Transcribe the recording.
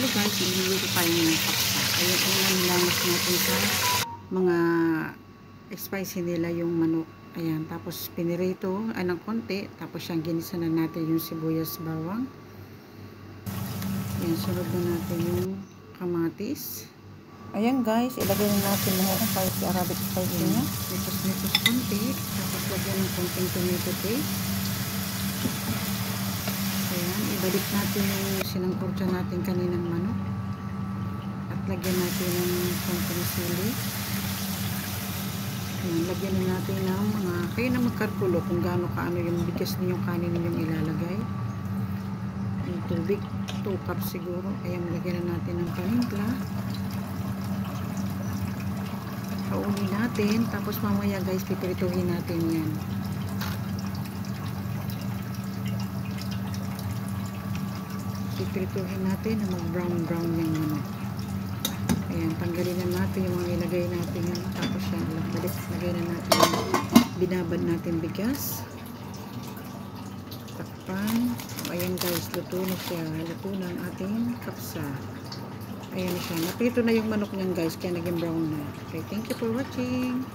Hello guys, magluluto tayo ng kapsa. Ayan, nilamas natin sa mga spicy nila yung manok. Ayan, tapos pinirito ng konti. Tapos siyang ginisa na natin yung sibuyas bawang. Ayan, sunod na natin yung kamatis. Ayan guys, ilagay na natin lahat ng kahit Arabic spicy niya. Mitos konti. Tapos lagyan ng konting tomato paste. Ayan, ibalik natin yung sinangkurtya natin kaninang manok. At lagyan natin ng konting sili. Ayan, lagyan na natin ng mga, kayo na magkalkulo kung gaano kaano yung bigas ninyong kanin ninyong ilalagay. Yung tubig, 2 cups siguro. Ayan, lagyan na natin ng paninta. Paunin natin, tapos mamaya guys, pipirituhin natin yan. Pipirituhin natin na mag-brown yung manok. Ayan, tanggalin na natin yung mga ilagay natin yan. Tapos yan, lagay na natin yung binabad natin bigas. Takpan. Ayan guys, luto na siya. Luto na ang ating kapsa. Ayan na siya. Napito na yung manok niyan guys, kaya naging brown na. Okay, thank you for watching.